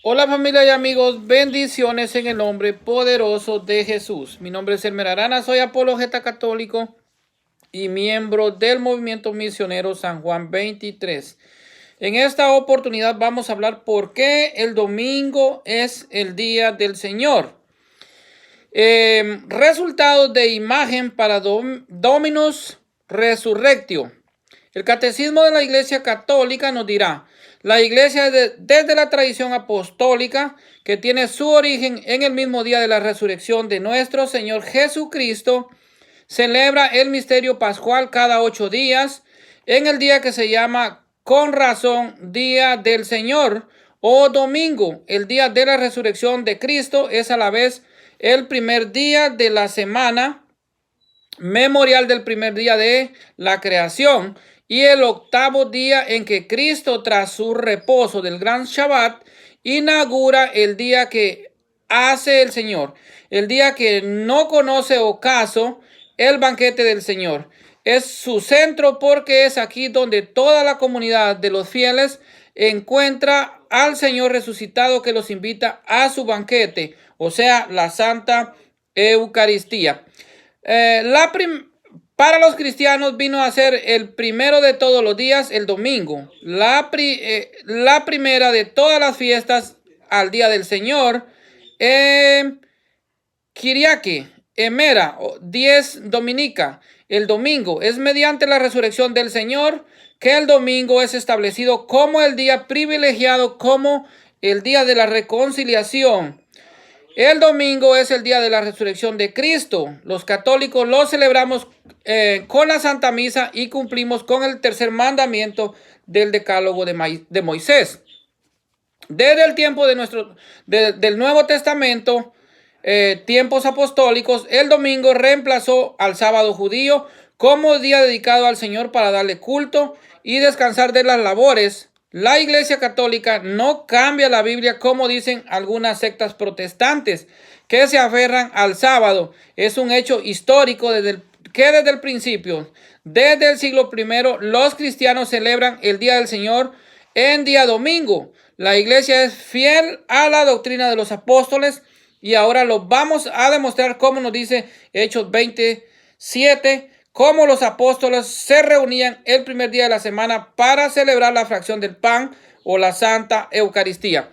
Hola familia y amigos, bendiciones en el nombre poderoso de Jesús. Mi nombre es Elmer Arana, soy apologeta católico y miembro del movimiento misionero San Juan 23. En esta oportunidad vamos a hablar por qué el domingo es el día del Señor. Resultados de imagen para Dominus Resurrectio. El Catecismo de la Iglesia Católica nos dirá: la Iglesia desde la tradición apostólica, que tiene su origen en el mismo día de la resurrección de nuestro Señor Jesucristo, celebra el misterio pascual cada 8 días, en el día que se llama con razón Día del Señor o domingo. El día de la resurrección de Cristo es a la vez el primer día de la semana, memorial del primer día de la creación, y el octavo día en que Cristo, tras su reposo del gran Shabbat, inaugura el día que hace el Señor, el día que no conoce ocaso, el banquete del Señor. Es su centro porque es aquí donde toda la comunidad de los fieles encuentra al Señor resucitado, que los invita a su banquete, o sea, la Santa Eucaristía. Para los cristianos vino a ser el primero de todos los días, el domingo, la primera de todas las fiestas al día del Señor. Kiriake, Emera, 10 Dominica. El domingo es mediante la resurrección del Señor que el domingo es establecido como el día privilegiado, como el día de la reconciliación. El domingo es el día de la resurrección de Cristo. Los católicos lo celebramos con la Santa Misa y cumplimos con el tercer mandamiento del Decálogo de Moisés. Desde el tiempo del Nuevo Testamento, tiempos apostólicos, el domingo reemplazó al sábado judío como día dedicado al Señor para darle culto y descansar de las labores. La Iglesia Católica no cambia la Biblia como dicen algunas sectas protestantes que se aferran al sábado. Es un hecho histórico desde el principio, desde el siglo I, los cristianos celebran el día del Señor en día domingo. La Iglesia es fiel a la doctrina de los apóstoles y ahora lo vamos a demostrar, como nos dice Hechos 27, cómo los apóstoles se reunían el primer día de la semana para celebrar la fracción del pan o la Santa Eucaristía.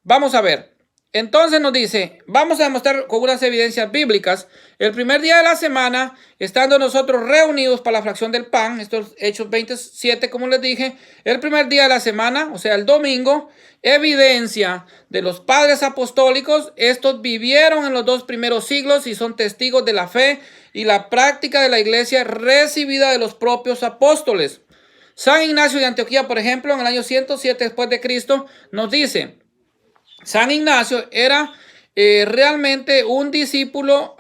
Vamos a ver. Entonces nos dice, vamos a demostrar con unas evidencias bíblicas. El primer día de la semana, estando nosotros reunidos para la fracción del pan, estos Hechos 27, como les dije, el primer día de la semana, o sea, el domingo, evidencia de los padres apostólicos. Estos vivieron en los 2 primeros siglos y son testigos de la fe y la práctica de la iglesia recibida de los propios apóstoles. San Ignacio de Antioquía, por ejemplo, en el año 107 después de Cristo, nos dice: San Ignacio era realmente un discípulo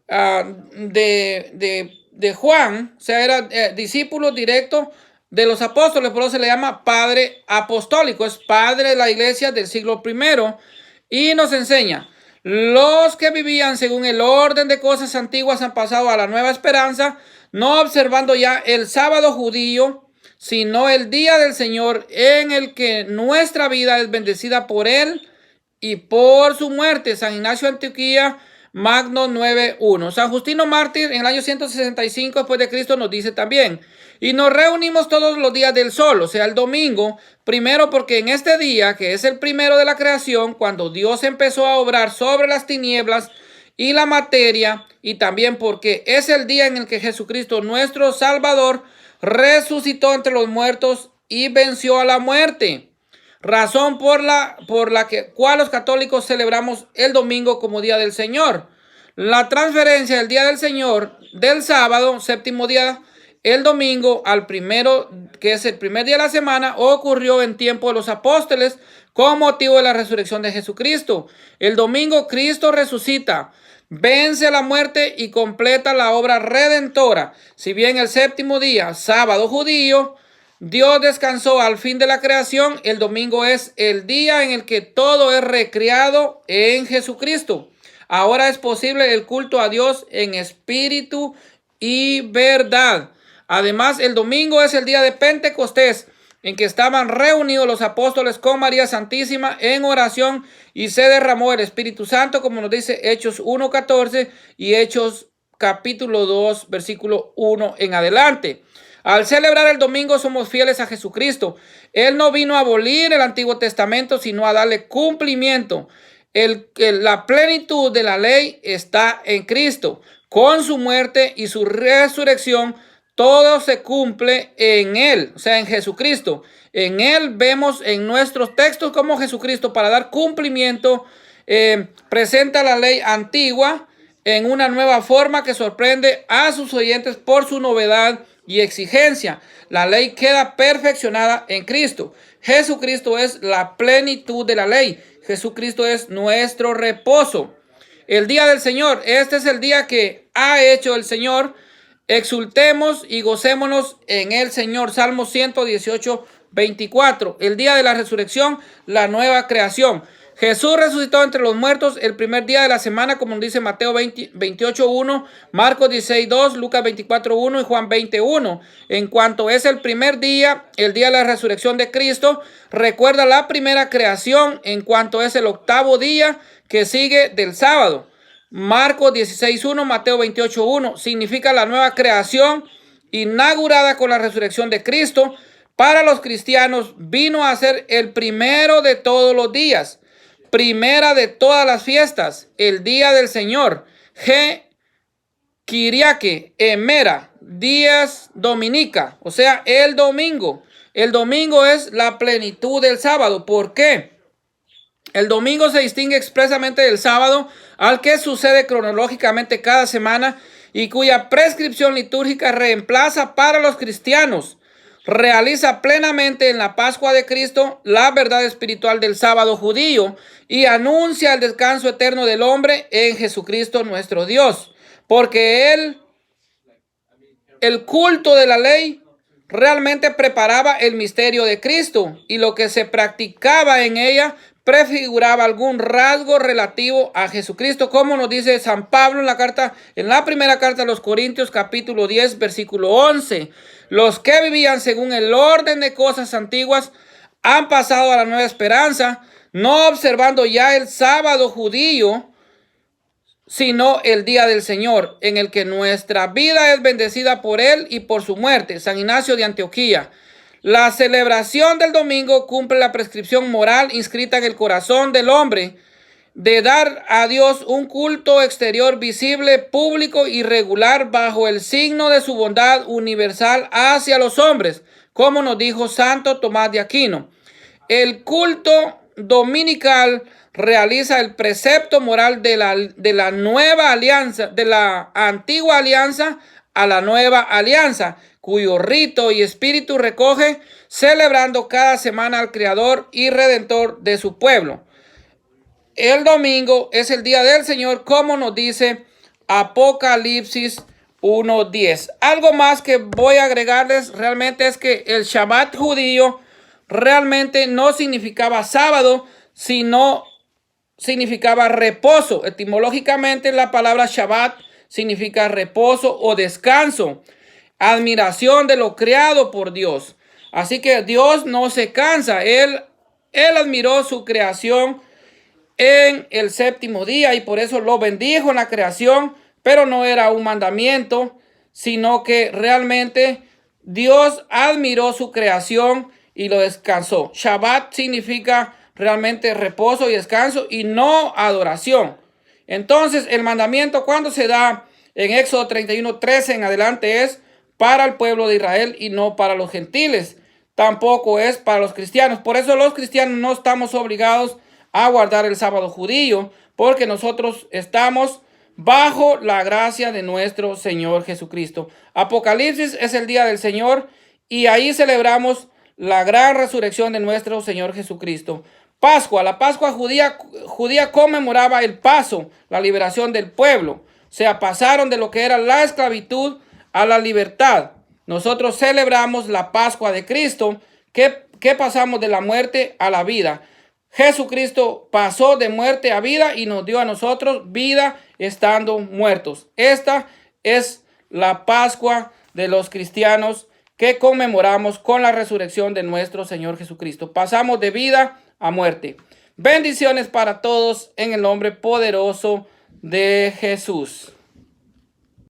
de Juan, o sea, era discípulo directo de los apóstoles, por eso se le llama padre apostólico, es padre de la iglesia del siglo I, y nos enseña: los que vivían según el orden de cosas antiguas han pasado a la nueva esperanza, no observando ya el sábado judío, sino el día del Señor, en el que nuestra vida es bendecida por Él y por su muerte. San Ignacio de Antioquía, Magno 9.1. San Justino Mártir, en el año 165 después de Cristo, nos dice también: y nos reunimos todos los días del sol, o sea, el domingo, primero porque en este día, que es el primero de la creación, cuando Dios empezó a obrar sobre las tinieblas y la materia, y también porque es el día en el que Jesucristo, nuestro Salvador, resucitó entre los muertos y venció a la muerte. Razón por la cual los católicos celebramos el domingo como día del Señor. La transferencia del día del Señor del sábado, séptimo día, el domingo al primero, que es el primer día de la semana, ocurrió en tiempo de los apóstoles con motivo de la resurrección de Jesucristo. El domingo Cristo resucita, vence a la muerte y completa la obra redentora. Si bien el séptimo día, sábado judío, Dios descansó al fin de la creación, el domingo es el día en el que todo es recreado en Jesucristo. Ahora es posible el culto a Dios en espíritu y verdad. Además, el domingo es el día de Pentecostés, en que estaban reunidos los apóstoles con María Santísima en oración y se derramó el Espíritu Santo, como nos dice Hechos 1:14 y Hechos capítulo 2, versículo 1 en adelante. Al celebrar el domingo somos fieles a Jesucristo. Él no vino a abolir el Antiguo Testamento, sino a darle cumplimiento. La plenitud de la ley está en Cristo. Con su muerte y su resurrección, todo se cumple en Él, o sea, en Jesucristo. En Él vemos en nuestros textos como Jesucristo, para dar cumplimiento, presenta la ley antigua en una nueva forma que sorprende a sus oyentes por su novedad y exigencia. La ley queda perfeccionada en Cristo. Jesucristo es la plenitud de la ley. Jesucristo es nuestro reposo. El día del Señor, este es el día que ha hecho el Señor. Exultemos y gocémonos en el Señor. Salmo 118, 24. El día de la resurrección, la nueva creación. Jesús resucitó entre los muertos el primer día de la semana, como dice Mateo 28:1, Marcos 16:2, Lucas 24:1 y Juan 20:1. En cuanto es el primer día, el día de la resurrección de Cristo, recuerda la primera creación. En cuanto es el octavo día que sigue del sábado, Marcos 16:1, Mateo 28:1, significa la nueva creación inaugurada con la resurrección de Cristo. Para los cristianos vino a ser el primero de todos los días, primera de todas las fiestas, el día del Señor. Kiriake, Emera, días dominica, o sea, el domingo. El domingo es la plenitud del sábado. ¿Por qué? El domingo se distingue expresamente del sábado, al que sucede cronológicamente cada semana y cuya prescripción litúrgica reemplaza para los cristianos. Realiza plenamente en la Pascua de Cristo la verdad espiritual del sábado judío y anuncia el descanso eterno del hombre en Jesucristo nuestro Dios. Porque el culto de la ley realmente preparaba el misterio de Cristo, y lo que se practicaba en ella prefiguraba algún rasgo relativo a Jesucristo, como nos dice San Pablo en la primera carta a los Corintios, capítulo 10, versículo 11. Los que vivían según el orden de cosas antiguas han pasado a la nueva esperanza, no observando ya el sábado judío, sino el día del Señor, en el que nuestra vida es bendecida por Él y por su muerte. San Ignacio de Antioquía. La celebración del domingo cumple la prescripción moral inscrita en el corazón del hombre de dar a Dios un culto exterior visible, público y regular bajo el signo de su bondad universal hacia los hombres, como nos dijo Santo Tomás de Aquino. El culto dominical realiza el precepto moral de la nueva alianza, de la antigua alianza a la nueva alianza, cuyo rito y espíritu recoge, celebrando cada semana al Creador y Redentor de su pueblo. El domingo es el día del Señor, como nos dice Apocalipsis 1:10. Algo más que voy a agregarles realmente es que el Shabbat judío realmente no significaba sábado, sino significaba reposo. Etimológicamente la palabra Shabbat significa reposo o descanso, admiración de lo creado por Dios. Así que Dios no se cansa. Él admiró su creación en el séptimo día y por eso lo bendijo en la creación, pero no era un mandamiento, sino que realmente Dios admiró su creación y lo descansó. Shabbat significa realmente reposo y descanso y no adoración. Entonces el mandamiento, cuando se da en Éxodo 31:13 en adelante, es para el pueblo de Israel y no para los gentiles. Tampoco es para los cristianos. Por eso los cristianos no estamos obligados a guardar el sábado judío, porque nosotros estamos bajo la gracia de nuestro Señor Jesucristo. Apocalipsis es el día del Señor y ahí celebramos la gran resurrección de nuestro Señor Jesucristo. Pascua, la Pascua judía conmemoraba el paso, la liberación del pueblo. O sea, pasaron de lo que era la esclavitud a la libertad. Nosotros celebramos la Pascua de Cristo, que pasamos de la muerte a la vida. Jesucristo pasó de muerte a vida y nos dio a nosotros vida estando muertos. Esta es la Pascua de los cristianos que que conmemoramos con la resurrección de nuestro Señor Jesucristo. Pasamos de vida a muerte. Bendiciones para todos en el nombre poderoso de Jesús.